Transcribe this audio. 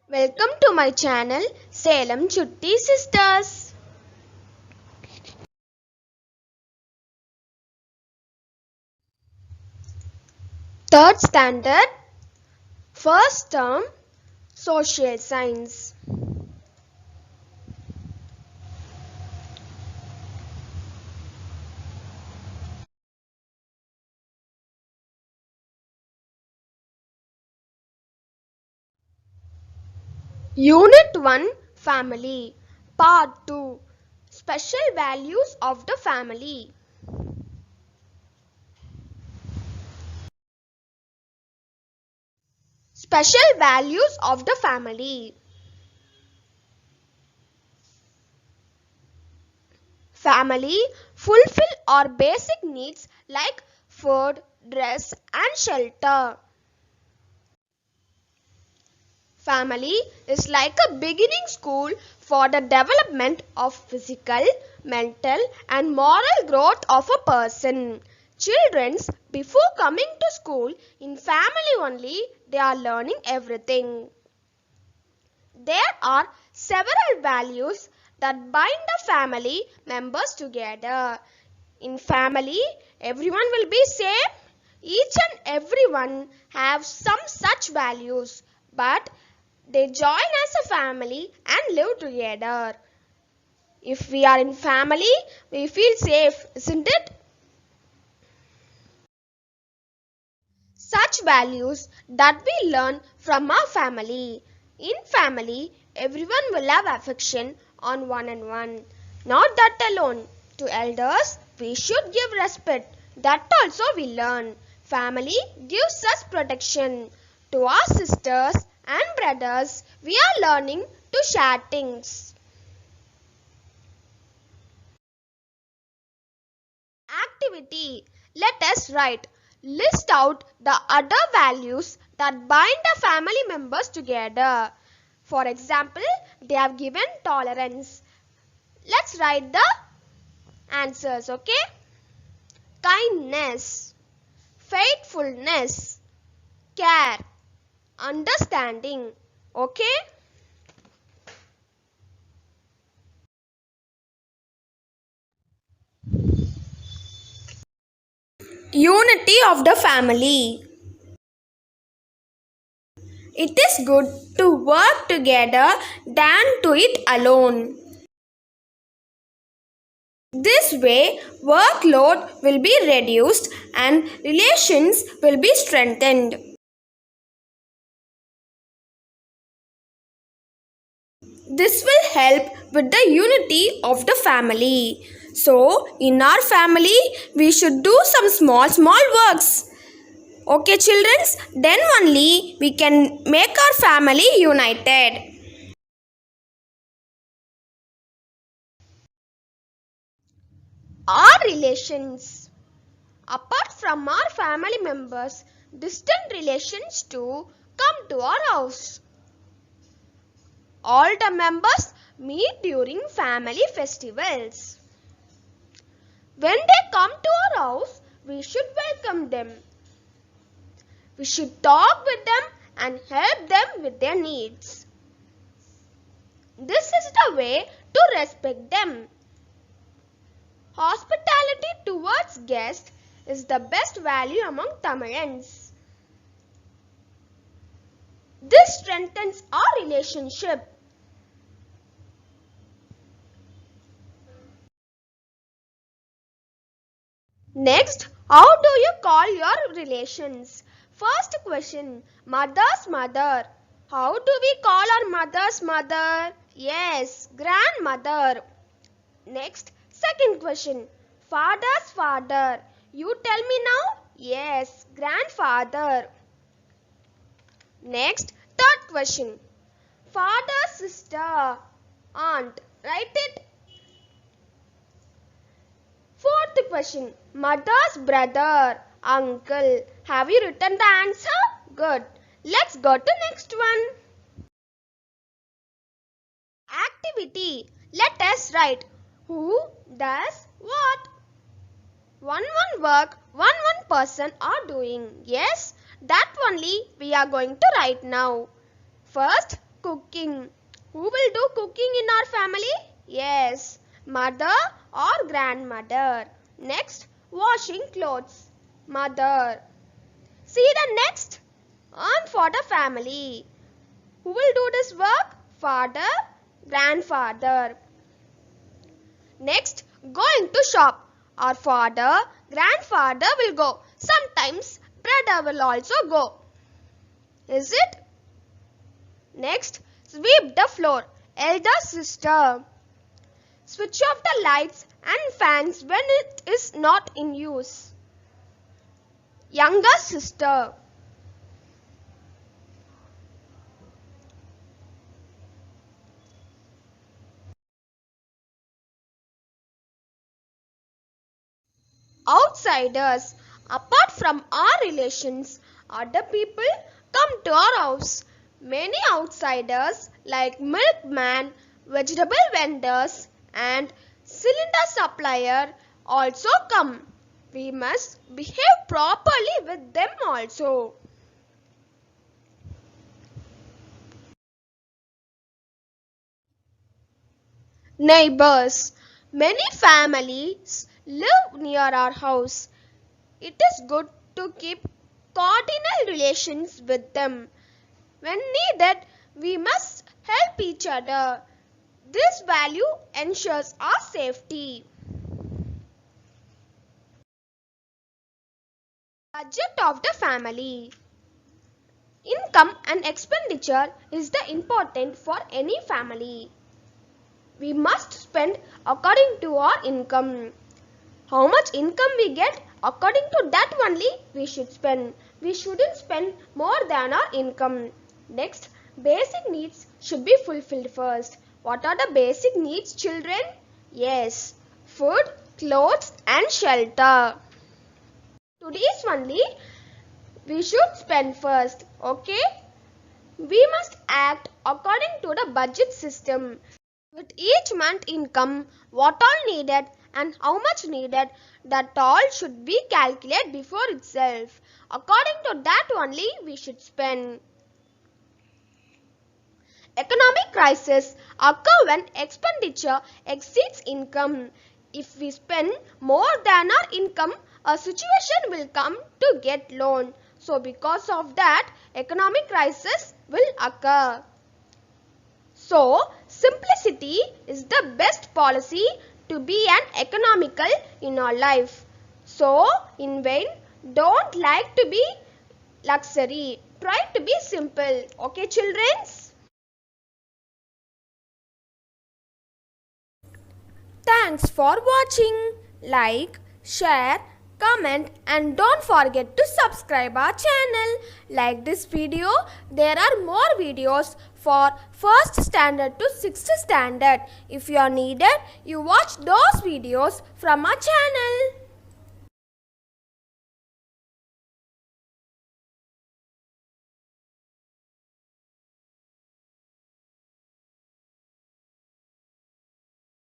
Welcome to my channel Salem Chutti Sisters. Third standard, first term, social science. Unit 1, Family. Part 2, Special Values of the Family. Special Values of the Family. Family fulfill our basic needs like food, dress and shelter. Family is like a beginning school for the development of physical, mental and moral growth of a person. Children, before coming to school, in family only, they are learning everything. There are several values that bind the family members together. In family, everyone will be same. Each and everyone have some such values, but they join as a family and live together. If we are in family, we feel safe, isn't it? Such values that we learn from our family. In family, everyone will have affection on one and one. Not that alone. To elders, we should give respect. That also we learn. Family gives us protection. To our sisters and brothers, we are learning to share things. Activity. Let us write. List out the other values that bind the family members together. For example, they have given tolerance. Let's write the answers, okay? Kindness, faithfulness, care, understanding, okay? Unity of the family. It is good to work together than to it alone. This way, workload will be reduced and relations will be strengthened. This will help with the unity of the family. So, in our family, we should do some small works. Okay, children, then only we can make our family united. Our relations. Apart from our family members, distant relations too come to our house. All the members meet during family festivals. When they come to our house, we should welcome them. We should talk with them and help them with their needs. This is the way to respect them. Hospitality towards guests is the best value among Tamilians. This strengthens our relationship. Next, how do you call your relations? First question, mother's mother. How do we call our mother's mother? Yes, grandmother. Next, second question, father's father. You tell me now? Yes, grandfather. Next, third question, father's sister, aunt. Write it. Fourth question, mother's brother, uncle. Have you written the answer? Good. Let's go to next one. Activity. Let us write who does what. One work, one person are doing. Yes, that only we are going to write now. First, cooking. Who will do cooking in our family? Yes, mother or grandmother. Next, washing clothes. Mother. See the next? Earn for the family. Who will do this work? Father, grandfather. Next, going to shop. Our father, grandfather will go. Sometimes brother will also go. Is it? Next, sweep the floor. Elder sister. Switch off the lights and fans when it is not in use. Younger sister. Outsiders. Apart from our relations, other people come to our house. Many outsiders like milkman, vegetable vendors and cylinder supplier also come. We must behave properly with them also. Neighbors. Many families live near our house. It is good to keep cordial relations with them. When needed, we must help each other. This value ensures our safety. Budget of the family. Income and expenditure is the important for any family. We must spend according to our income. How much income we get, according to that only we should spend. We shouldn't spend more than our income. Next, basic needs should be fulfilled first. What are the basic needs, children? Yes, food, clothes and shelter. Today's only we should spend first, okay? We must act according to the budget system. With each month income, what all needed and how much needed, that all should be calculated before itself. According to that only we should spend. Economic crisis occur when expenditure exceeds income. If we spend more than our income, a situation will come to get loan. So because of that, economic crisis will occur. So, simplicity is the best policy to be an economical in our life. So, in vain, don't like to be luxury. Try to be simple. Okay, children? Thanks for watching. Like, share, comment and don't forget to subscribe our channel. Like this video, there are more videos for 1st standard to 6th standard. If you are needed, you watch those videos from our channel.